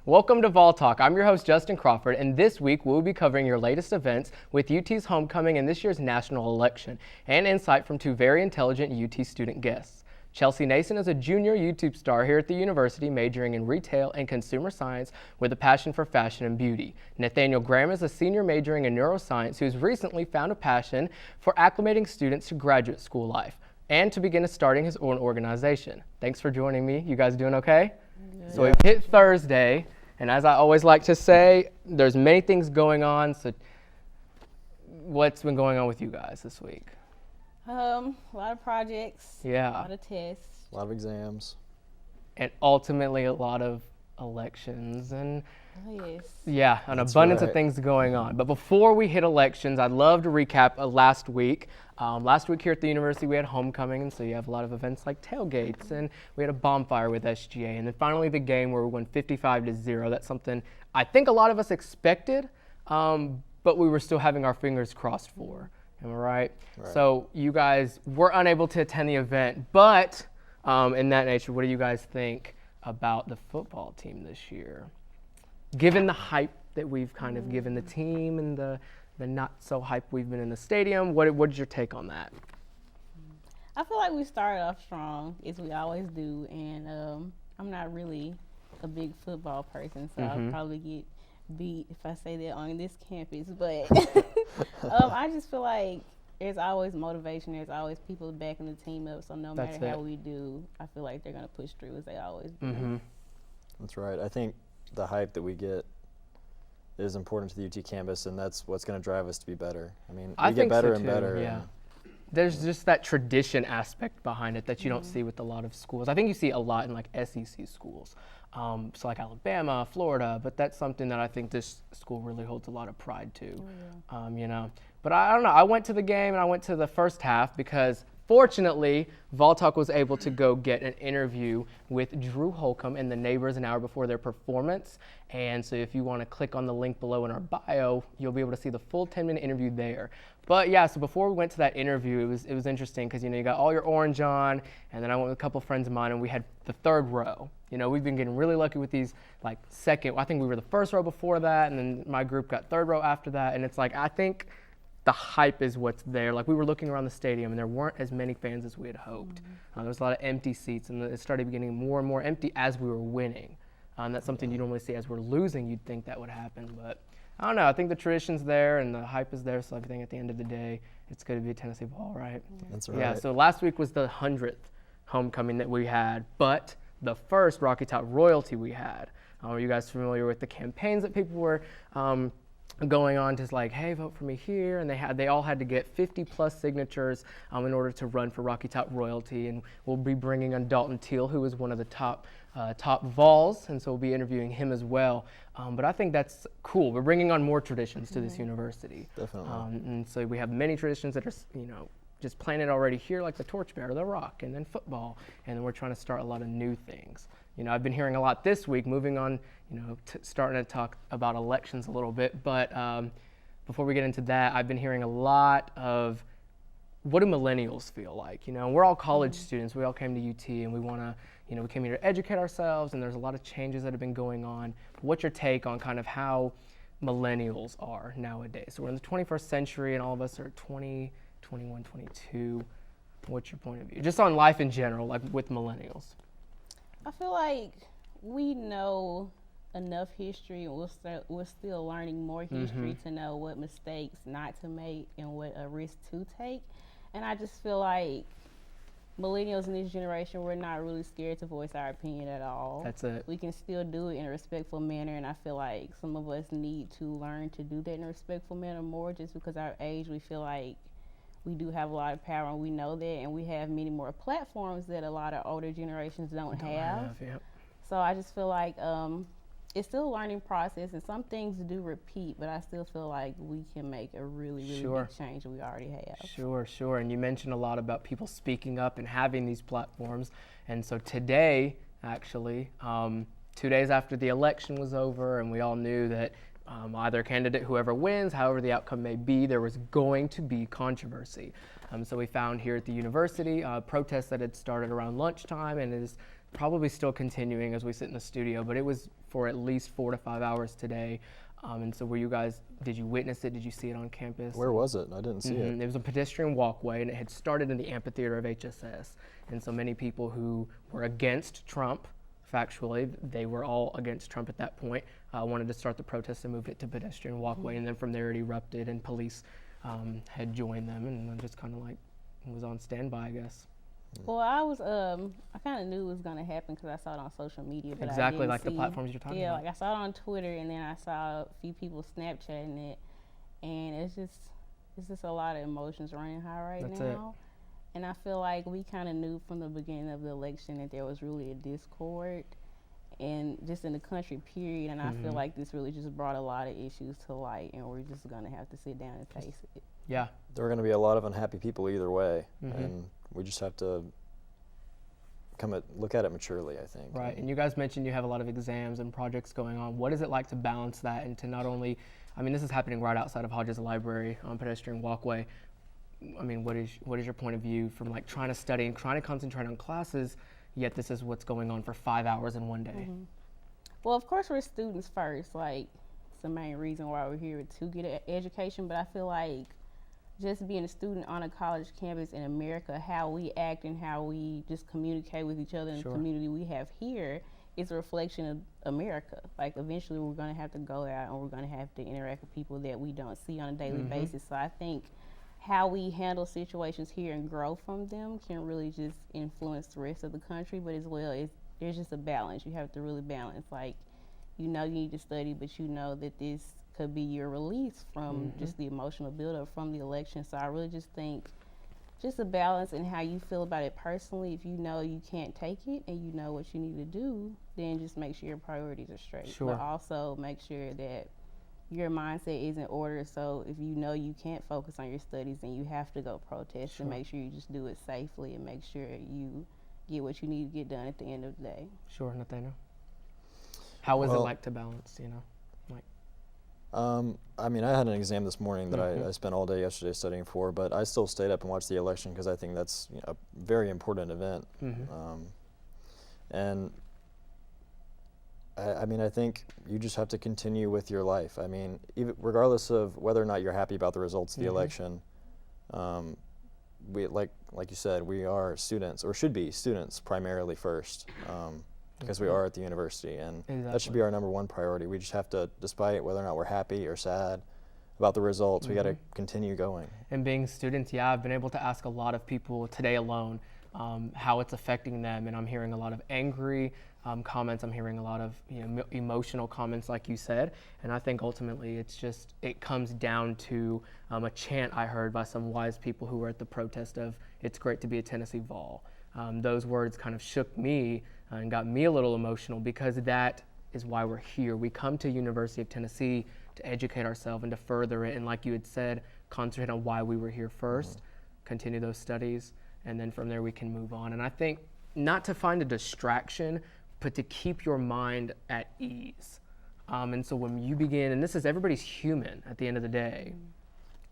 Welcome to VolTalk. I'm your host, Justin Crawford, and this week we'll be covering your latest events with UT's homecoming and this year's national election, and insight from two very intelligent UT student guests. Chelsea Nason is a junior YouTube star here at the university, majoring in retail and consumer science with a passion for fashion and beauty. Nathaniel Graham is a senior majoring in neuroscience who's recently found a passion for acclimating students to graduate school life and to begin starting his own organization. Thanks for joining me. You guys doing okay? Yeah. So we've hit Thursday, and as I always like to say, there's many things going on. So what's been going on with you guys this week? A lot of projects. Yeah. A lot of tests. A lot of exams. And ultimately a lot of elections and yes. An abundance of things going on. But before we hit elections, I'd love to recap last week. Last week here at the university we had homecoming, and so you have a lot of events like tailgates, and we had a bonfire with SGA, and then finally the game where we won 55-0. That's something I think a lot of us expected, but we were still having our fingers crossed for. Am I right? So you guys were unable to attend the event, but in that nature, what do you guys think about the football team this year? Given the hype that we've kind of given the team and the not so hype we've been in the stadium, what's your take on that? I feel like we started off strong, as we always do, and I'm not really a big football person, so I'll probably get beat if I say that on this campus, but I just feel like there's always motivation, there's always people backing the team up, so no matter how we do, I feel like they're going to push through as they always do. That's right. I think the hype that we get is important to the UT campus, and that's what's going to drive us to be better. I mean, we get better and better. Yeah. There's just that tradition aspect behind it that you don't see with a lot of schools. I think you see a lot in like SEC schools, so like Alabama, Florida, but that's something that I think this school really holds a lot of pride to, you know. But I don't know, I went to the game and I went to the first half because fortunately, VolTalk was able to go get an interview with Drew Holcomb and the neighbors an hour before their performance. And so if you want to click on the link below in our bio, you'll be able to see the full 10-minute interview there. But yeah, so before we went to that interview, it was interesting because, you know, you got all your orange on, and then I went with a couple friends of mine, and we had the third row. You know, we've been getting really lucky with these, like, I think we were the first row before that, and then my group got third row after that, and it's like, I think the hype is what's there. Like, we were looking around the stadium, and there weren't as many fans as we had hoped. There was a lot of empty seats, and it started getting more and more empty as we were winning. That's something you normally see as we're losing. You'd think that would happen, but I don't know. I think the tradition's there, and the hype is there, so I think at the end of the day, it's going to be a Tennessee ball, right? That's right. Yeah, so last week was the 100th homecoming that we had, but the first Rocky Top royalty we had. Are you guys familiar with the campaigns that people were going on, just like, hey, vote for me here, and they all had to get 50+ signatures in order to run for Rocky Top royalty, and we'll be bringing on Dalton Teal, who is one of the top Vols, and so we'll be interviewing him as well. But I think that's cool. We're bringing on more traditions to this university. Definitely. And so we have many traditions that are, you know, just planted already here, like the torchbearer, the rock, and then football, and then we're trying to start a lot of new things. You know, I've been hearing a lot this week, moving on, you know, starting to talk about elections a little bit, but before we get into that, I've been hearing a lot of what do millennials feel like? You know, we're all college students, we all came to UT, and we want to, you know, we came here to educate ourselves, and there's a lot of changes that have been going on. What's your take on kind of how millennials are nowadays? So we're in the 21st century, and all of us are 20, 21, 22. What's your point of view? Just on life in general, like with millennials. I feel like we know enough history, and we're still learning more history to know what mistakes not to make and what a risk to take. And I just feel like millennials in this generation, we're not really scared to voice our opinion at all. That's it. We can still do it in a respectful manner, and I feel like some of us need to learn to do that in a respectful manner more, just because our age, we feel like we do have a lot of power, and we know that, and we have many more platforms that a lot of older generations don't have. Yep. So I just feel like it's still a learning process, and some things do repeat, but I still feel like we can make a really big change that we already have. Sure. And you mentioned a lot about people speaking up and having these platforms. And so today, actually, 2 days after the election was over, and we all knew that either candidate, whoever wins, however the outcome may be, there was going to be controversy. So we found here at the university protests that had started around lunchtime and is probably still continuing as we sit in the studio, but it was for at least 4 to 5 hours today. And so did you witness it? Did you see it on campus? Where was it? I didn't see it. It was a pedestrian walkway, and it had started in the amphitheater of HSS. And so many people who were against Trump, factually, they were all against Trump at that point, wanted to start the protest and moved it to pedestrian walkway. And then from there it erupted, and police had joined them, and then just kind of like was on standby, I guess. Well, I kind of knew it was going to happen because I saw it on social media. But Exactly, I didn't like the see, platforms you're talking about. Yeah, like I saw it on Twitter, and then I saw a few people Snapchatting it, and it's just a lot of emotions running high right That's now. And I feel like we kind of knew from the beginning of the election that there was really a discord, and just in the country, period. And I feel like this really just brought a lot of issues to light, and we're just going to have to sit down and face it. Yeah. There are going to be a lot of unhappy people either way, and we just have to look at it maturely, I think. Right, and you guys mentioned you have a lot of exams and projects going on. What is it like to balance that and to not only, I mean, this is happening right outside of Hodges Library on pedestrian walkway. I mean, what is your point of view from like trying to study and trying to concentrate on classes, yet this is what's going on for 5 hours in one day? Well, of course, we're students first. Like, it's the main reason why we're here, to get an education. But I feel like just being a student on a college campus in America, how we act and how we just communicate with each other in the community we have here is a reflection of America. Like, eventually we're going to have to go out and we're going to have to interact with people that we don't see on a daily basis. So I think how we handle situations here and grow from them can really just influence the rest of the country. But as well, there's just a balance. You have to really balance. Like, you know you need to study, but you know that this could be your release from just the emotional buildup from the election. So I really just think just a balance in how you feel about it personally. If you know you can't take it and you know what you need to do, then just make sure your priorities are straight. But also make sure that your mindset is in order. So if you know you can't focus on your studies and you have to go protest, and make sure you just do it safely and make sure you get what you need to get done at the end of the day. Sure, Nathaniel. How was it like to balance, you know? I mean, I had an exam this morning that I spent all day yesterday studying for, but I still stayed up and watched the election because I think that's a very important event. And I mean, I think you just have to continue with your life. I mean, even regardless of whether or not you're happy about the results of the election, we like you said, we are students, or should be students primarily first. Because we are at the university, and that should be our number one priority. We just have to, despite whether or not we're happy or sad about the results, we got to continue going. And being students, I've been able to ask a lot of people today alone how it's affecting them, and I'm hearing a lot of angry comments. I'm hearing a lot of emotional comments, like you said, and I think ultimately it comes down to a chant I heard by some wise people who were at the protest of "It's great to be a Tennessee Vol." Those words kind of shook me and got me a little emotional, because that is why we're here. We come to University of Tennessee to educate ourselves and to further it, and like you had said, concentrate on why we were here first, continue those studies, and then from there we can move on. And I think not to find a distraction, but to keep your mind at ease. And so when you begin, and everybody's human at the end of the day,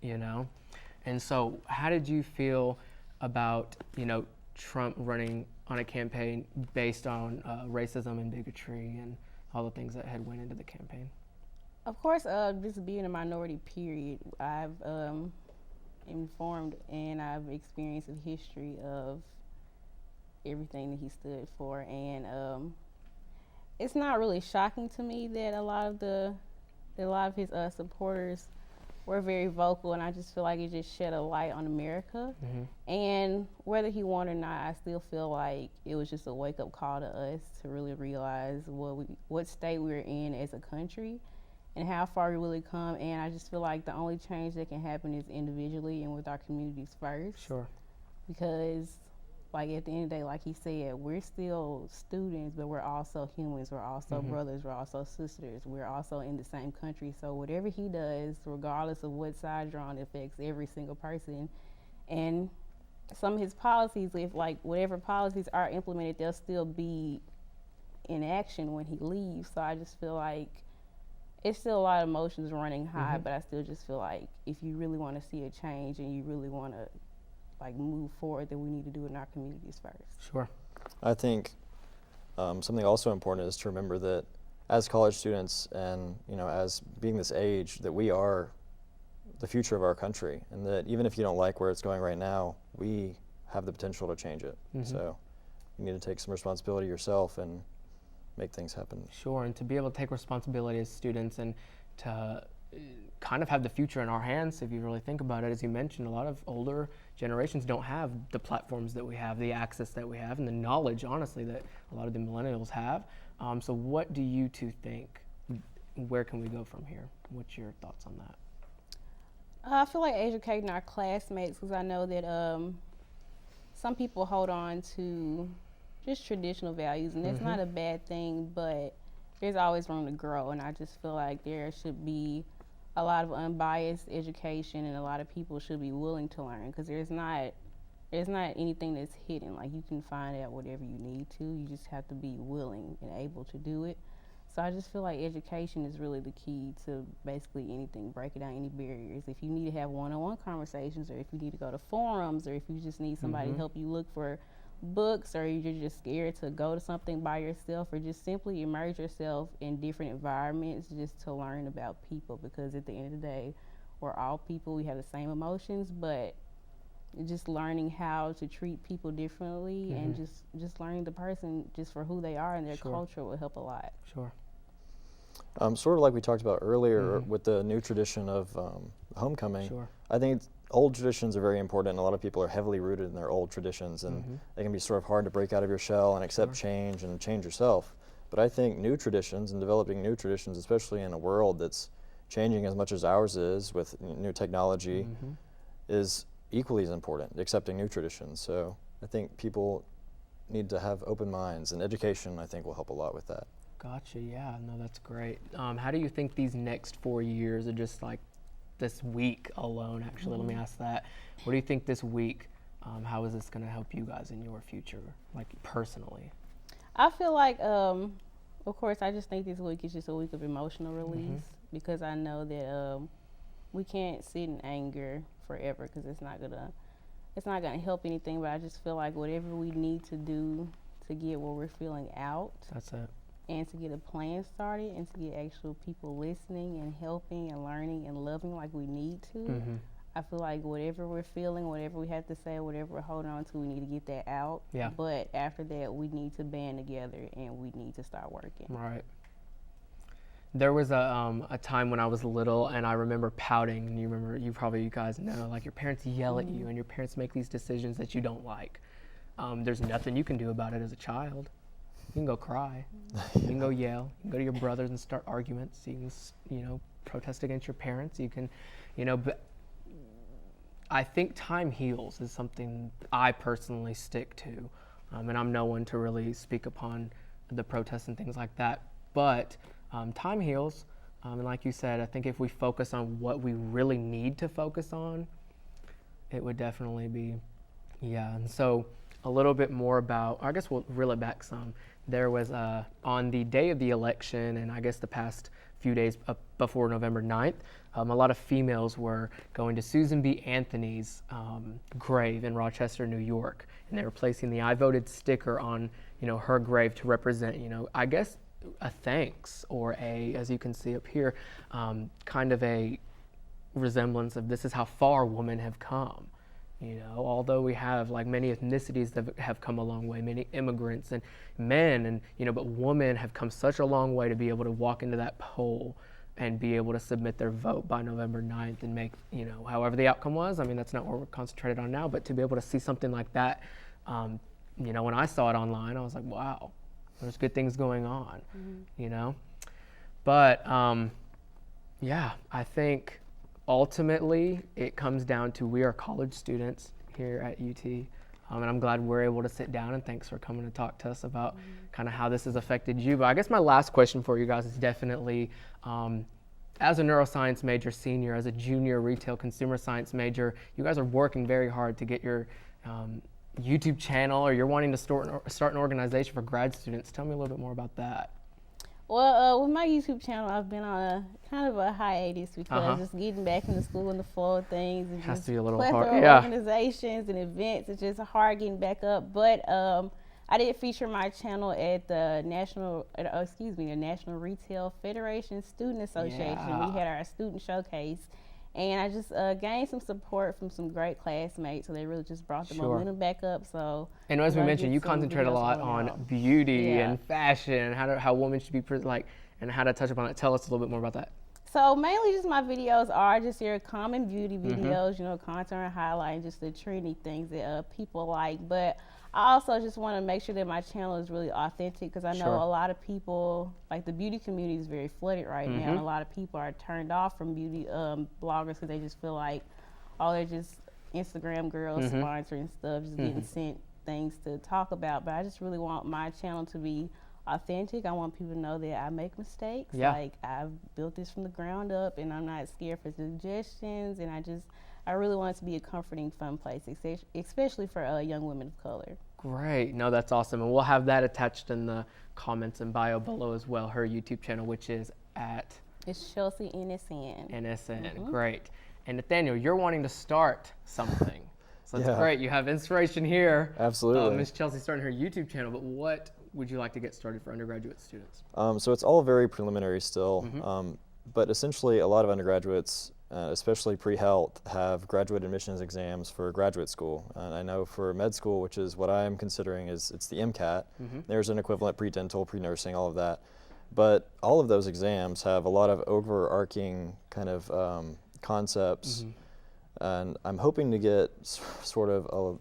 and so how did you feel about, Trump running on a campaign based on racism and bigotry and all the things that had went into the campaign? Of course, just being a minority, period, I've informed and I've experienced a history of everything that he stood for, and it's not really shocking to me that a lot of his supporters were very vocal, and I just feel like it just shed a light on America. And whether he won or not, I still feel like it was just a wake-up call to us to really realize what state we're in as a country and how far we really come. And I just feel like the only change that can happen is individually and with our communities first. Sure. Because like at the end of the day, like he said, we're still students, but we're also humans. We're also brothers. We're also sisters. We're also in the same country. So whatever he does, regardless of what side you're on, affects every single person. And some of his policies, if like whatever policies are implemented, they'll still be in action when he leaves. So I just feel like it's still a lot of emotions running high, but I still just feel like if you really want to see a change and you really want to like move forward, that we need to do it in our communities first. Sure. I think something also important is to remember that as college students and, as being this age, that we are the future of our country, and that even if you don't like where it's going right now, we have the potential to change it. So you need to take some responsibility yourself and make things happen. Sure, and to be able to take responsibility as students and to kind of have the future in our hands, if you really think about it. As you mentioned, a lot of older generations don't have the platforms that we have, the access that we have, and the knowledge, honestly, that a lot of the millennials have. So what do you two think? Where can we go from here? What's your thoughts on that? I feel like educating our classmates, because I know that some people hold on to just traditional values, and it's not a bad thing, but there's always room to grow, and I just feel like there should be a lot of unbiased education, and a lot of people should be willing to learn, because there's not anything that's hidden. Like, you can find out whatever you need to. You just have to be willing and able to do it. So I just feel like education is really the key to basically anything, breaking down any barriers. If you need to have one-on-one conversations, or if you need to go to forums, or if you just need somebody to help you look for books, or you're just scared to go to something by yourself, or just simply immerse yourself in different environments just to learn about people, because at the end of the day, we're all people, we have the same emotions, but just learning how to treat people differently and just learning the person just for who they are and their culture will help a lot. Sure. Sort of like we talked about earlier with the new tradition of homecoming. Sure. I think old traditions are very important, and a lot of people are heavily rooted in their old traditions, and they can be sort of hard to break out of your shell and accept change and change yourself. But I think new traditions and developing new traditions, especially in a world that's changing as much as ours is with new technology, is equally as important, accepting new traditions. So I think people need to have open minds, and education, I think, will help a lot with that. Gotcha, yeah, no, that's great. How do you think these next 4 years, or just like this week alone, actually, let me ask that. What do you think this week, how is this going to help you guys in your future, like personally? I feel like, of course, I just think this week is just a week of emotional release, because I know that we can't sit in anger forever, because it's not gonna help anything. But I just feel like whatever we need to do to get what we're feeling out, That's it. and to get a plan started, and to get actual people listening and helping and learning and loving like we need to. I feel like whatever we're feeling, whatever we have to say, whatever we're holding on to, we need to get that out. Yeah. But after that, we need to band together and we need to start working. Right. There was a time when I was little, and I remember pouting, and you guys know, like your parents yell at you, and your parents make these decisions that you don't like. There's nothing you can do about it as a child. You can go cry, you can go yell, you can go to your brothers and start arguments, you can, protest against your parents, you can, but I think time heals is something I personally stick to, and I'm no one to really speak upon the protests and things like that, but time heals, and like you said, I think if we focus on what we really need to focus on, it would definitely be, and so a little bit more about, I guess we'll reel it back some. There was, on the day of the election, and I guess the past few days before November 9th, a lot of females were going to Susan B. Anthony's grave in Rochester, New York, and they were placing the I voted sticker on, her grave to represent, I guess a thanks, or as you can see up here, kind of a resemblance of this is how far women have come. Although we have like many ethnicities that have come a long way, many immigrants and men, and but women have come such a long way to be able to walk into that poll and be able to submit their vote by November 9th and make, however the outcome was. I mean, that's not what we're concentrated on now, but to be able to see something like that, when I saw it online, I was like, wow, there's good things going on, But I think ultimately, it comes down to we are college students here at UT, and I'm glad we're able to sit down, and thanks for coming to talk to us about kind of how this has affected you. But I guess my last question for you guys is definitely, as a neuroscience major senior, as a junior retail consumer science major, you guys are working very hard to get your YouTube channel, or you're wanting to start an organization for grad students. Tell me a little bit more about that. Well, with my YouTube channel, I've been on a kind of a hiatus because just getting back into school and the flow of things, and has just to be a little plethora hard. of organizations and events, it's just hard getting back up. But I did feature my channel at the National Retail Federation Student Association. Yeah. We had our student showcase, and I just gained some support from some great classmates. So they really just brought the momentum back up. So, and as we mentioned, you concentrate a lot on beauty and fashion and how women should be and how to touch upon it. Tell us a little bit more about that. So mainly just my videos are just your common beauty videos, you know, contour and highlight, just the trendy things that people like. But I also just want to make sure that my channel is really authentic, because I know a lot of people, like the beauty community is very flooded right now, and a lot of people are turned off from beauty bloggers because they just feel like, oh, they're just Instagram girls sponsoring stuff, just getting sent things to talk about. But I just really want my channel to be authentic. I want people to know that I make mistakes. Like, I've built this from the ground up, and I'm not scared for suggestions. And I really want it to be a comforting, fun place, especially for young women of color. Great. No, that's awesome. And we'll have that attached in the comments and bio below as well, her YouTube channel, which is at? It's Chelsea NSN. NSN. Great. And Nathaniel, you're wanting to start something. So it's great. You have inspiration here. Absolutely. Miss Chelsea starting her YouTube channel, but what would you like to get started for undergraduate students? So it's all very preliminary still, but essentially a lot of undergraduates, especially pre-health, have graduate admissions exams for graduate school. And I know for med school, which is what I'm considering, it's the MCAT. There's an equivalent pre-dental, pre-nursing, all of that. But all of those exams have a lot of overarching kind of concepts, and I'm hoping to get sort of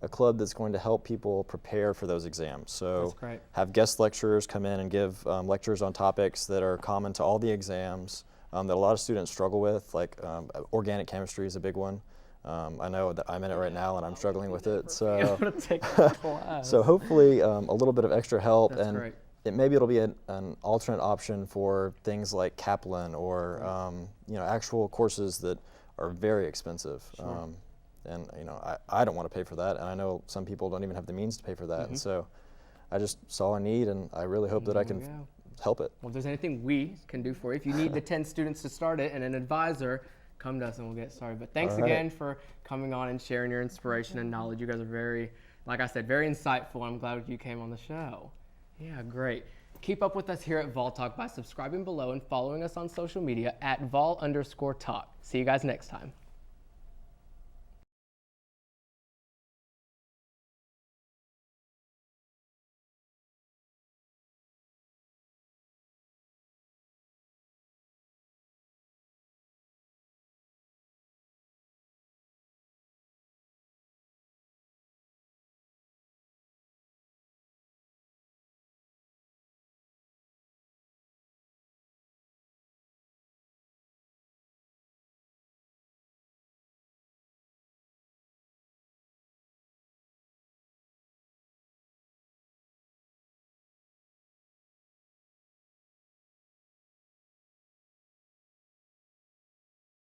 a club that's going to help people prepare for those exams. So have guest lecturers come in and give lectures on topics that are common to all the exams that a lot of students struggle with, like organic chemistry is a big one. I know that I'm in it right now and I'm struggling with it. So, so hopefully a little bit of extra help, and maybe it'll be an alternate option for things like Kaplan or you know, actual courses that are very expensive. And you know, I don't want to pay for that, and I know some people don't even have the means to pay for that. And so I just saw a need, and I really hope that I can help it. Well, if there's anything we can do for you, if you need the 10 students to start it and an advisor, come to us and we'll get started. But thanks again for coming on and sharing your inspiration and knowledge. You guys are very, like I said, very insightful. I'm glad you came on the show. Yeah, great. Keep up with us here at VolTalk by subscribing below and following us on social media at vol_talk. See you guys next time.